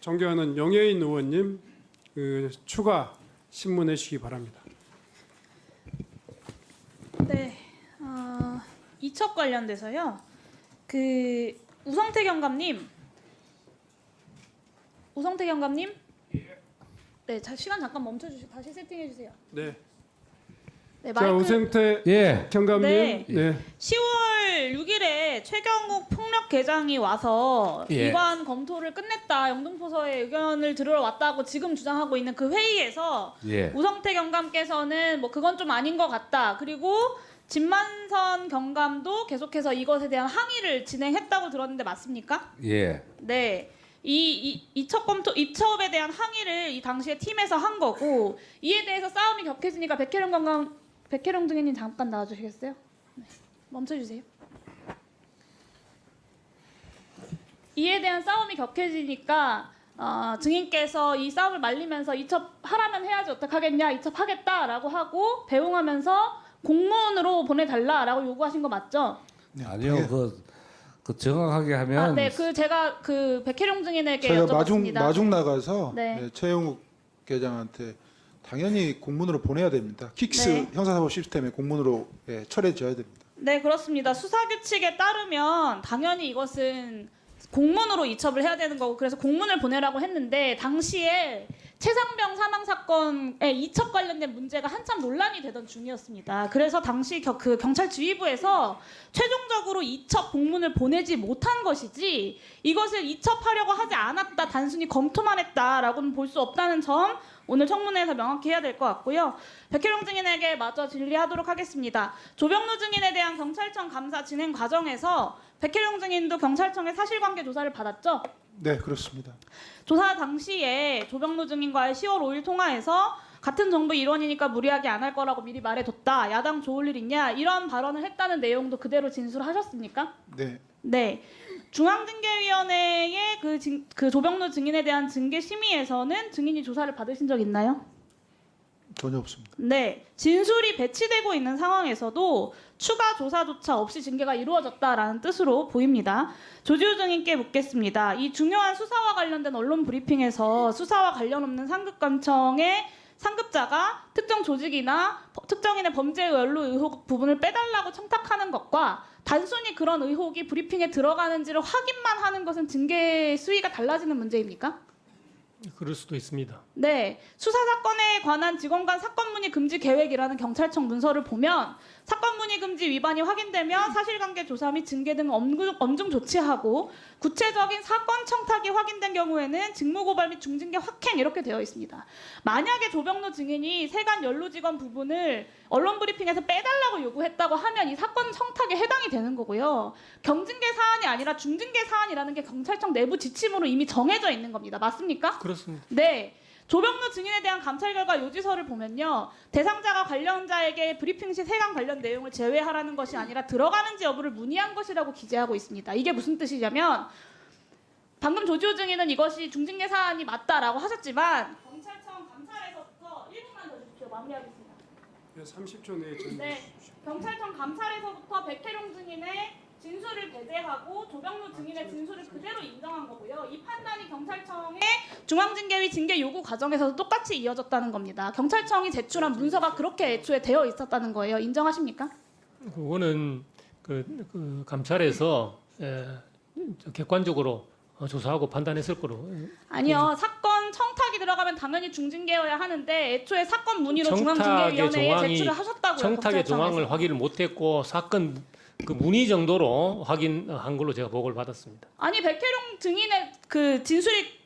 존경하는 영예인 의원님 추가 신문해 주시기 바랍니다. 네, 이첩 관련돼서요. 우성태 경감님, 네, 시간 잠깐 멈춰주시고 다시 세팅해 주세요. 네. 네, 자, 우생태 경감님. 네. 네. 10월 6일에 최경욱 폭력계장이 와서 이관 검토를 끝냈다. 영등포서의 의견을 들으러 왔다고 지금 주장하고 있는 그 회의에서 우성태 경감께서는 뭐 그건 좀 아닌 것 같다. 그리고 진만선 경감도 계속해서 이것에 대한 항의를 진행했다고 들었는데 맞습니까? 네. 이첩에 대한 항의를 이 당시에 팀에서 한 거고, 이에 대해서 싸움이 격해지니까 백혜령 증인님 잠깐 나와주시겠어요? 네. 멈춰주세요. 이에 대한 싸움이 격해지니까 증인께서 이 싸움을 말리면서 이첩하라면 해야지 어떡하겠냐, 이첩하겠다라고 하고 배웅하면서 공문으로 보내달라라고 요구하신 거 맞죠? 네, 아니요, 그 정확하게 하면 네, 제가 백혜령 증인에게 제가 여쭤봤습니다. 마중 나가서 네. 최영욱 계장한테 당연히 공문으로 보내야 됩니다. 킥스 네. 형사사법 시스템에 공문으로 처리해줘야 됩니다. 네, 그렇습니다. 수사 규칙에 따르면 당연히 이것은 공문으로 이첩을 해야 되는 거고, 그래서 공문을 보내라고 했는데 당시에 최상병 사망 사건에 이첩 관련된 문제가 한참 논란이 되던 중이었습니다. 그래서 당시 경찰 지휘부에서 최종적으로 이첩 공문을 보내지 못한 것이지 이것을 이첩하려고 하지 않았다, 단순히 검토만 했다라고는 볼 수 없다는 점 오늘 청문회에서 명확히 해야 될 것 같고요. 백혜령 증인에게 마저 질의하도록 하겠습니다. 조병루 증인에 대한 경찰청 감사 진행 과정에서 백혜령 증인도 경찰청의 사실관계 조사를 받았죠? 네, 그렇습니다. 조사 당시에 조병루 증인과의 10월 5일 통화에서 같은 정부 일원이니까 무리하게 안 할 거라고 미리 말해뒀다. 야당 좋을 일 있냐? 이런 발언을 했다는 내용도 그대로 진술하셨습니까? 네. 네. 중앙징계위원회의 그 조병루 증인에 대한 징계 심의에서는 증인이 조사를 받으신 적 있나요? 전혀 없습니다. 네. 진술이 배치되고 있는 상황에서도 추가 조사조차 없이 징계가 이루어졌다라는 뜻으로 보입니다. 조지우 증인께 묻겠습니다. 이 중요한 수사와 관련된 언론 브리핑에서 수사와 관련 없는 상급관청의 상급자가 특정 조직이나 특정인의 범죄 연루 의혹 부분을 빼달라고 청탁하는 것과 단순히 그런 의혹이 브리핑에 들어가는지를 확인만 하는 것은 징계 수위가 달라지는 문제입니까? 그럴 수도 있습니다. 네, 수사 사건에 관한 직원 간 사건 문의 금지 계획이라는 경찰청 문서를 보면 사건 문의 금지 위반이 확인되면 사실관계 조사 및 징계 등 엄중 조치하고, 구체적인 사건 청탁이 확인된 경우에는 직무고발 및 중징계 확행 이렇게 되어 있습니다. 만약에 조병루 증인이 세관 연루 직원 부분을 언론 브리핑에서 빼달라고 요구했다고 하면 이 사건 청탁에 해당이 되는 거고요. 경징계 사안이 아니라 중징계 사안이라는 게 경찰청 내부 지침으로 이미 정해져 있는 겁니다. 맞습니까? 그렇습니다. 네. 조병루 증인에 대한 감찰 결과 요지서를 보면요, 대상자가 관련자에게 브리핑 시 세관 관련 내용을 제외하라는 것이 아니라 들어가는지 여부를 문의한 것이라고 기재하고 있습니다. 이게 무슨 뜻이냐면, 방금 조지호 증인은 이것이 중징계 사안이 맞다라고 하셨지만 경찰청 감찰에서부터 1분만 더 주십시오. 마무리하겠습니다. 30초 내에 질문해 네, 주십시오. 경찰청 감찰에서부터 백혜룡 증인의 진술을 배제하고 조병루 증인의 진술을 그대로 인정한 거고요. 이 판단이 경찰청의 중앙징계위 징계 요구 과정에서도 똑같이 이어졌다는 겁니다. 경찰청이 제출한 문서가 그렇게 애초에 되어 있었다는 거예요. 인정하십니까? 그거는 그 감찰에서 객관적으로 조사하고 판단했을 거로. 아니요. 사건 청탁이 들어가면 당연히 중징계여야 하는데 애초에 사건 문의로 중앙징계위원회에 제출을 하셨다고요. 청탁의 경찰청에서. 정황을 확인을 못했고 사건 그 문의 정도로 확인한 걸로 제가 보고를 받았습니다. 아니, 백혜룡 증인의 그 진술이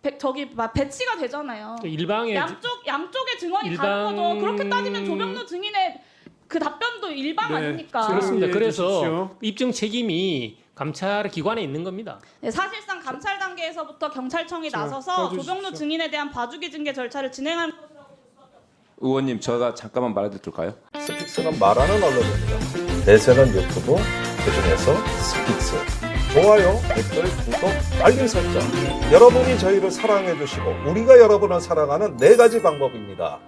배치가 되잖아요. 일방의 양쪽의 증언이 다른 거죠. 그렇게 따지면 조병루 증인의 그 답변도 일방 네, 아닙니까? 그렇습니다. 이해해 그래서 주십시오. 입증 책임이 감찰 기관에 있는 겁니다. 네, 사실상 감찰 단계에서부터 경찰청이 나서서 꺼주십시오. 조병루 증인에 대한 봐주기 징계 절차를 진행한 것이라고 볼 수밖에 없습니다. 의원님, 제가 잠깐만 말해도 될까요? 스픽스는 말하는 언론입니다. 대세는 유튜브, 그중에서 스픽스. 좋아요, 댓글, 구독, 알림 설정. 여러분이 저희를 사랑해 주시고 우리가 여러분을 사랑하는 4가지 방법입니다.